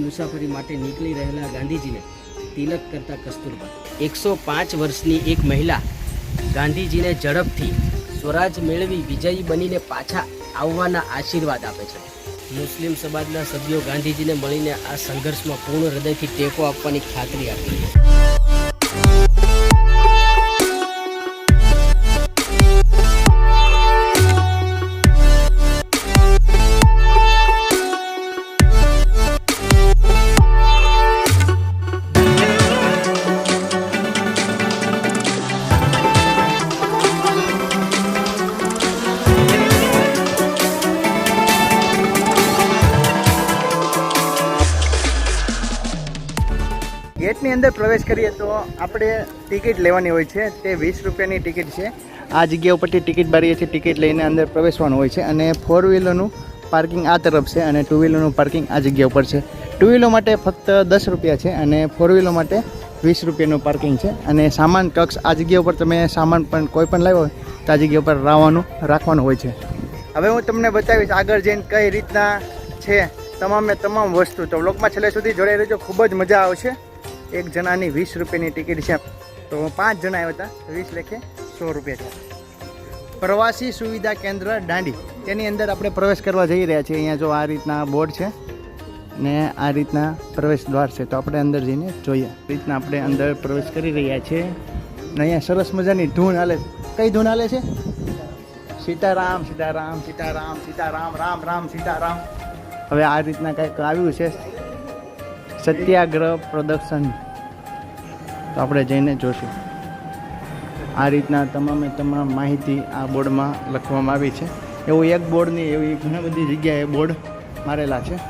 મુસાફરી માટે નીકળી રહેલા ગાંધીજીને તિલક કરતા કસ્તુરબા. 105 વર્ષની એક મહિલા ગાંધીજીને ઝડપથી સ્વરાજ મેળવી વિજયી બનીને પાછા આવવાના આશીર્વાદ આપે છે. મુસ્લિમ સમાજના સભ્યો ગાંધીજીને મળીને આ સંઘર્ષમાં પૂર્ણ હૃદયથી ટેકો આપવાની ખાતરી આપી. ગેટની અંદર પ્રવેશ કરીએ તો આપણે ટિકિટ લેવાની હોય છે. તે 20 રૂપિયાની ટિકિટ છે. આ જગ્યા ઉપરથી ટિકિટ બારીએ છે. ટિકિટ લઈને અંદર પ્રવેશવાનું હોય છે અને 4 વ્હીલરનું પાર્કિંગ આ તરફ છે અને 2 વ્હીલરનું પાર્કિંગ આ જગ્યા ઉપર છે. 2 વ્હીલર માટે ફક્ત 10 રૂપિયા છે અને 4 વ્હીલર માટે 20 રૂપિયાનું પાર્કિંગ છે. અને સામાન કક્ષ આ જગ્યા ઉપર તમે સામાન પણ કોઈ પણ લાવ્યો હોય તો આ જગ્યા ઉપર રાખવાનું હોય છે. હવે હું તમને બતાવીશ આગળ જઈને કઈ રીતના છે તમામ વસ્તુ. તો વ્લોગમાં છેલ્લે સુધી જોડાઈ રહેજો, ખૂબ જ મજા આવશે. એક જણાની 20 રૂપિયાની ટિકિટ છે, તો 5 જણા આવ્યા હતા, 20 લેખે 100 રૂપિયા છે. પ્રવાસી સુવિધા કેન્દ્ર દાંડી, તેની અંદર આપણે પ્રવેશ કરવા જઈ રહ્યા છીએ. અહીંયા જો આ રીતના બોર્ડ છે ને આ રીતના પ્રવેશ દ્વાર છે, તો આપણે અંદર જઈને જોઈએ. રીતના આપણે અંદર પ્રવેશ કરી રહ્યા છીએ ને અહીંયા સરસ મજાની ધૂન હાલે. કઈ ધૂન હાલે છે? સીતારામ સીતારામ સીતારામ સીતારામ રામ રામ સીતારામ. હવે આ રીતના કંઈક આવ્યું છે સત્યાગ્રહ પ્રદર્શન, તો આપણે જઈને જોશું. આ રીતના તમામ માહિતી આ બોર્ડમાં લખવામાં આવી છે. એવું એક બોર્ડ નહીં, એવી ઘણી બધી જગ્યાએ બોર્ડ મારેલા છે.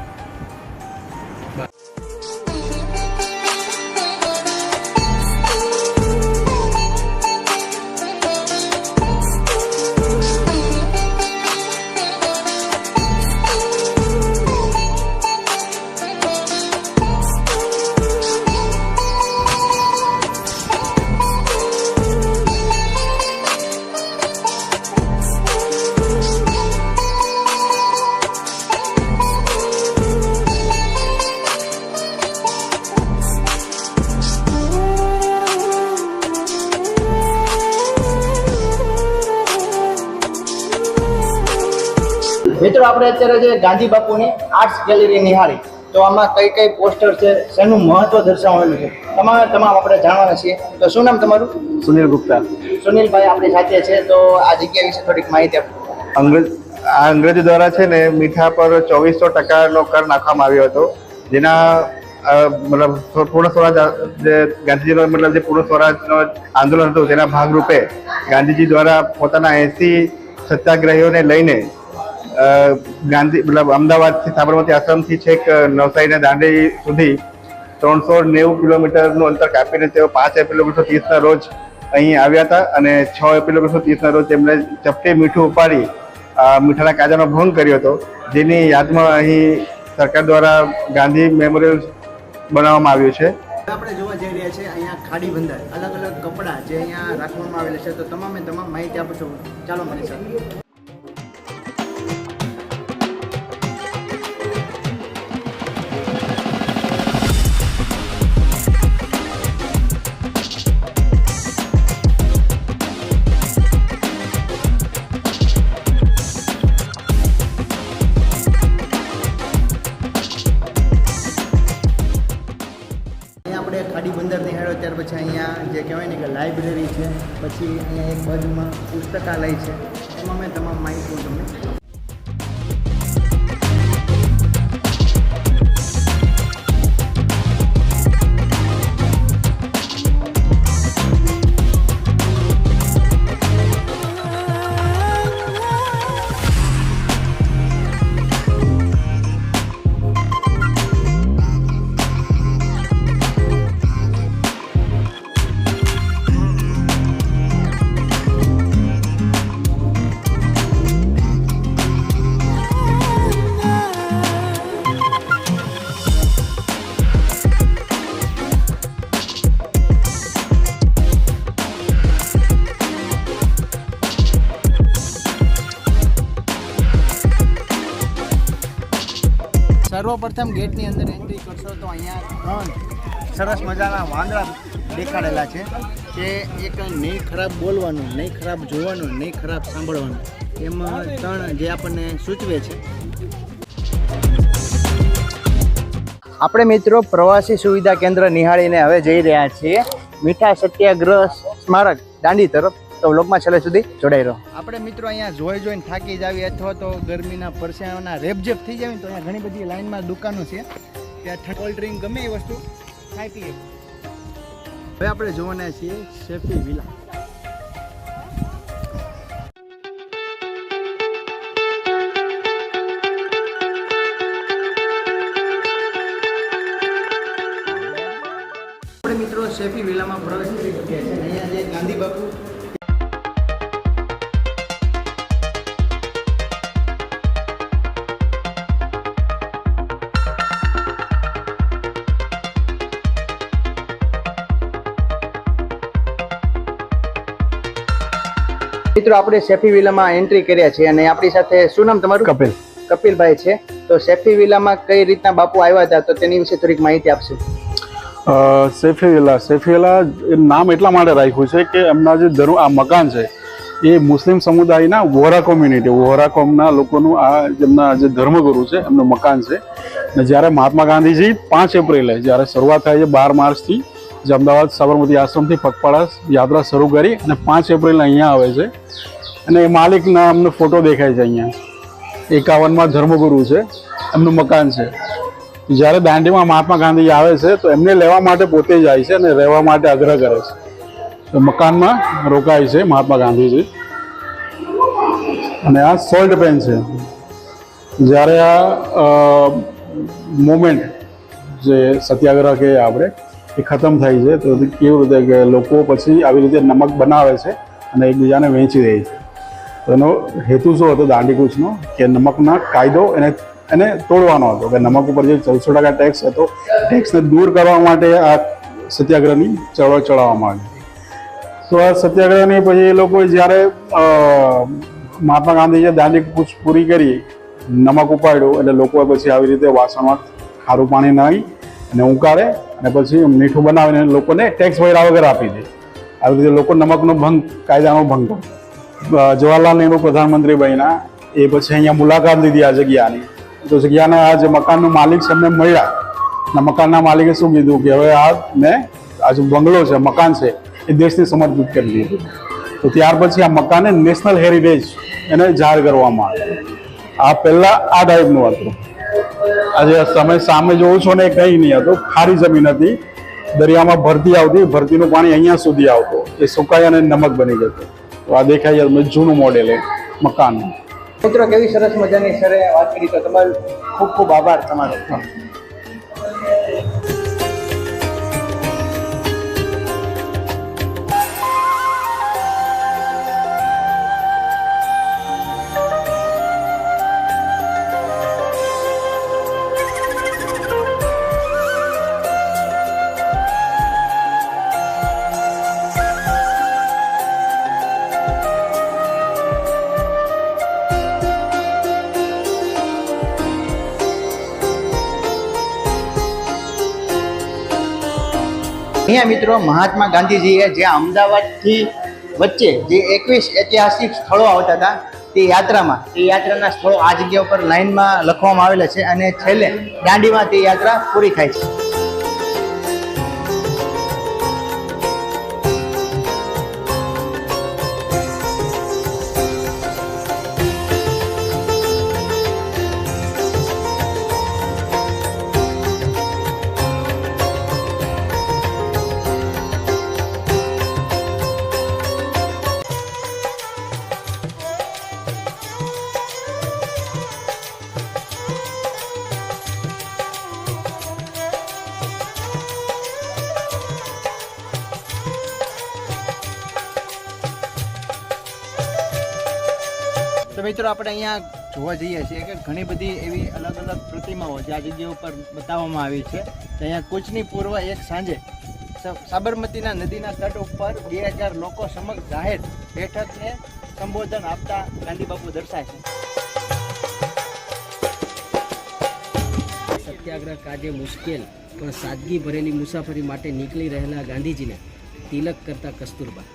મિત્રો આપણે અત્યારે છે ગાંધી બાપુની આર્ટ્સ ગેલેરી નિહાળી. તો આમાં કઈ પોસ્ટર છે, શેનું મહત્વ દર્શાવેલું છે, તમામ આપણે જાણવાના છીએ. તો શું નામ તમારું? સુનિલ ગુપ્તા. સુનિલભાઈ આપણી સાથે છે, તો આ જગ્યા વિશે થોડીક માહિતી આપો. અંગ્રેજો દ્વારા છે ને મીઠા પર 2400% કર નાખવામાં આવ્યો હતો, જેના મતલબ પૂર્ણ સ્વરાજ જે ગાંધીજીનો મતલબ જે પૂર્ણ સ્વરાજનો આંદોલન હતું તેના ભાગરૂપે ગાંધીજી દ્વારા પોતાના 80 સત્યાગ્રહીઓને લઈને મતલબ અમદાવાદથી સાબરમતી આશ્રમથી છેક નવસારીના દાંડી સુધી 390 કિલોમીટરનું અંતર કાપીને તેઓ 5 એપ્રિલ 1930ના રોજ અહીં આવ્યા હતા અને 6 એપ્રિલ 1930ના રોજ તેમણે ચપટી મીઠું ઉપાડી મીઠાના કાયદાનો ભંગ કર્યો હતો, જેની યાદમાં અહીં સરકાર દ્વારા ગાંધી મેમોરિયલ બનાવવામાં આવ્યું છે. આપણે જોવા જઈ રહ્યા છીએ અહીંયા ખાડી બંદર, અલગ અલગ કપડાં જે અહીંયા રાખવામાં આવેલા છે, તો તમામ માહિતી આપો છો. ચાલો મારી સાથે. ખાડી બંદર નિહાળ્યો, ત્યાર પછી અહીંયા જે કહેવાય ને કે લાઇબ્રેરી છે, પછી અહીંયા એક બાજુમાં પુસ્તકાલય છે, એમાં તમામ માહિતી તમને સર્વપ્રથમ ગેટની અંદર એન્ટ્રી કરશો તો અહીંયા 3 સરસ મજાના વાંદરા દેખાડેલા છે કે એક નહીં ખરાબ બોલવાનું, નહીં ખરાબ જોવાનું, નહીં ખરાબ સાંભળવાનું, એમાં 3 જે આપણને સૂચવે છે. આપણે મિત્રો પ્રવાસી સુવિધા કેન્દ્ર નિહાળીને હવે જઈ રહ્યા છીએ મીઠા સત્યાગ્રહ સ્મારક દાંડી તરફ. તો વ્લોગમાં છેલ્લે સુધી જોડાઈ રહો. આપણે મિત્રો અહીંયા જોઈને થાકી જાવી અથવા તો ગરમીના પરસેવાના રેપઝેપ થઈ જાય તો અહીંયા ઘણી બધી લાઈનમાં દુકાનો છે ત્યાં કોલ્ડ ડ્રિંક ગમે એ વસ્તુ ખાઈ પીએ. હવે આપણે જોવાના છીએ સેફી વિલા. આપણે મિત્રો સેફી વિલામાં પ્રવેશ કરી ચૂક્યા છે. અહીંયા જે ગાંધી બાપુ મિત્રો આપણે સેફી વિલામાં એન્ટ્રી કર્યા છે અને આપણી સાથે શું નામ તમારું? કપિલભાઈ છે. તો સેફી વિલામાં કઈ રીતના બાપુ આવ્યા હતા તો તેની વિશે થોડીક માહિતી આપશો. સેફી વિલા નામ એટલા માટે રાખ્યું છે કે એમના જે આ મકાન છે એ મુસ્લિમ સમુદાયના વોહરા કોમ્યુનિટી, વોહરા કોમના લોકોનું આ જેમના જે ધર્મગુરુ છે એમનું મકાન છે. અને જ્યારે મહાત્મા ગાંધીજી 5 એપ્રિલે જ્યારે શરૂઆત થાય છે 12 માર્ચથી જે અમદાવાદ સાબરમતી આશ્રમથી પગપાળા યાત્રા શરૂ કરી અને 5 એપ્રિલ અહીંયા આવે છે. અને એ માલિકના અમને ફોટો દેખાય છે અહીંયા. 51માં ધર્મગુરુ છે, એમનું મકાન છે. જ્યારે દાંડીમાં મહાત્મા ગાંધી આવે છે તો એમને લેવા માટે પોતે જાય છે અને રહેવા માટે આગ્રહ કરે છે. તો મકાનમાં રોકાય છે મહાત્મા ગાંધીજી. અને આ સોલ્ટ પેન છે. જ્યારે આ મોમેન્ટ જે સત્યાગ્રહ કે આપણે એ ખતમ થાય છે તો કેવું રીતે કે લોકો પછી આવી રીતે નમક બનાવે છે અને એકબીજાને વેચી દે છે. તો એનો હેતુ શું હતો દાંડીકૂચનો કે નમકના કાયદો એને તોડવાનો હતો કે નમક ઉપર જે 14% ટેક્સ હતો ટેક્સને દૂર કરવા માટે આ સત્યાગ્રહની ચળવળ ચલાવવામાં આવી. તો આ સત્યાગ્રહની પછી એ લોકો જ્યારે મહાત્મા ગાંધીજીએ દાંડીકૂચ પૂરી કરી, નમક ઉપાડ્યું એટલે લોકો પછી આવી રીતે વાસણમાં ખારું પાણી નાખી અને ઉકાળે અને પછી મીઠું બનાવીને લોકોને ટેક્સ ભર્યા વગર આપી દે. આવી રીતે લોકો નમકનો ભંગ, કાયદાનો ભંગ કરે. જવાહરલાલ નહેરુ પ્રધાનમંત્રી બન્યા એ પછી અહીંયા મુલાકાત લીધી આ જગ્યાની. તો જગ્યાના આ જે મકાનનો માલિક છે એમને મળ્યા. અને મકાનના માલિકે શું કીધું કે હવે આ જે બંગલો છે, મકાન છે એ દેશને સમર્પિત કરી દીધું. તો ત્યાર પછી આ મકાને નેશનલ હેરિટેજ એને જાહેર કરવામાં આવ્યું. આ પહેલાં આ ટાઈપનું હતું. આજે તમે સામે જોવો છો ને, કંઈ નહીં હતું, ખારી જમીન હતી, દરિયામાં ભરતી આવતી, ભરતીનું પાણી અહીંયા સુધી આવતું, એ સુકાઈ અને નમક બની જતું. તો આ દેખાય જૂનું મોડેલ એ મકાનનું. મિત્રો કેવી સરસ મજાની સરે વાત કરી, તો તમારો ખૂબ ખૂબ આભાર તમારો. અહીંયા મિત્રો મહાત્મા ગાંધીજીએ જે અમદાવાદથી વચ્ચે જે 21 ઐતિહાસિક સ્થળો આવતા હતા તે યાત્રાના સ્થળો આ જગ્યા ઉપર લાઈનમાં લખવામાં આવેલા છે અને છેલ્લે દાંડીમાં તે યાત્રા પૂરી થાય છે. તો મિત્રો આપણે અહીંયા જોવા જઈએ છીએ કે ઘણી બધી એવી અલગ અલગ પ્રતિમાઓ જે આ જગ્યા ઉપર બતાવવામાં આવી છે. અહીંયા કૂચની પૂર્વ એક સાંજે સાબરમતીના નદીના તટ ઉપર 2000 લોકો સમક્ષ જાહેર બેઠકને સંબોધન આપતા ગાંધી બાપુ દર્શાય છે. સત્યાગ્રહ કાજે મુશ્કેલ પણ સાદગી ભરેલી મુસાફરી માટે નીકળી રહેલા ગાંધીજીને તિલક કરતા કસ્તુરબા.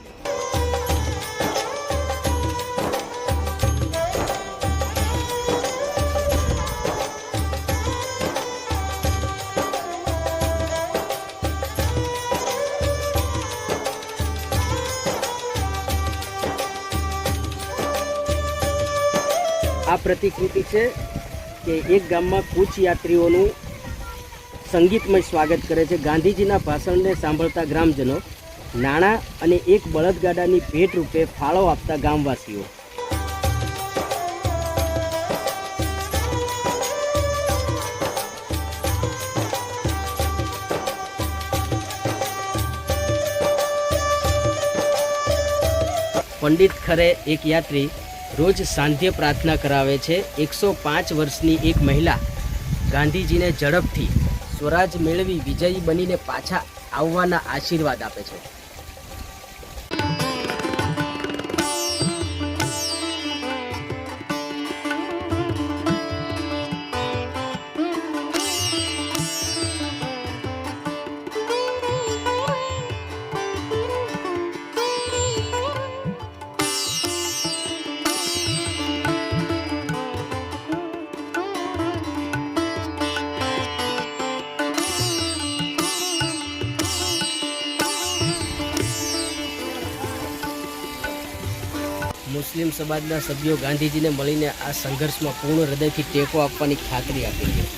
આ પ્રતિકૃતિ છે કે એક ગામમાં કૂચ યાત્રીઓનું સંગીતમય સ્વાગત કરે છે. ગાંધીજીના ભાષણને સાંભળતા ગ્રામજનો, નાણાં અને એક બળદગાડાની ભેટ રૂપે ફાળો આપતા ગામવાસીઓ. પંડિત ખરે એક યાત્રી રોજ સાંધ્ય પ્રાર્થના કરાવે છે. 105 વર્ષની એક મહિલા ગાંધીજીને ઝડપથી સ્વરાજ મેળવી વિજયી બનીને પાછા આવવાના આશીર્વાદ આપે છે. મુસ્લિમ સમાજના સભ્યો ગાંધીજીને મળીને આ સંઘર્ષમાં પૂર્ણ હૃદયથી ટેકો આપવાની ખાતરી આપી છે.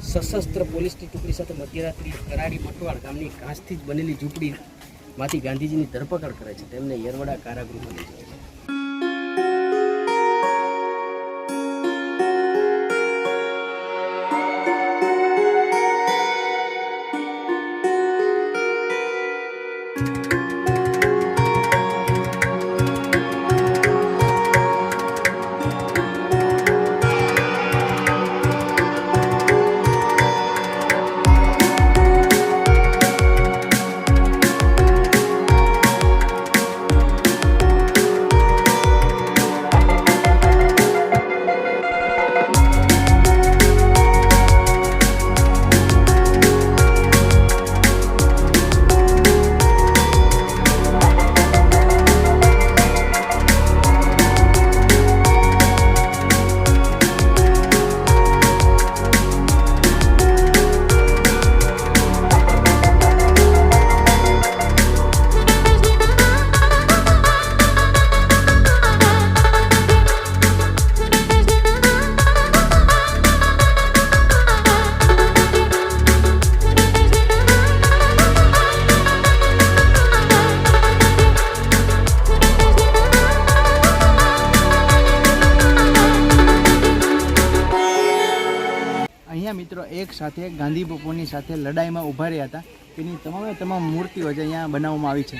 સશસ્ત્ર પોલીસની ટુકડી સાથે મધ્યરાત્રિ કરાડી મટવાડ ગામની ઘાસથી જ બનેલી ઝૂંપડીમાંથી ગાંધીજીની ધરપકડ કરે છે. તેમને યરવડા કારાગૃહમાં લઈ જાય છે. મિત્રો એક સાથે ગાંધી બાપુની સાથે લડાઈમાં ઊભા રહ્યા હતા. તેની તમામ મૂર્તિઓ જે અહીંયા બનાવવામાં આવી છે.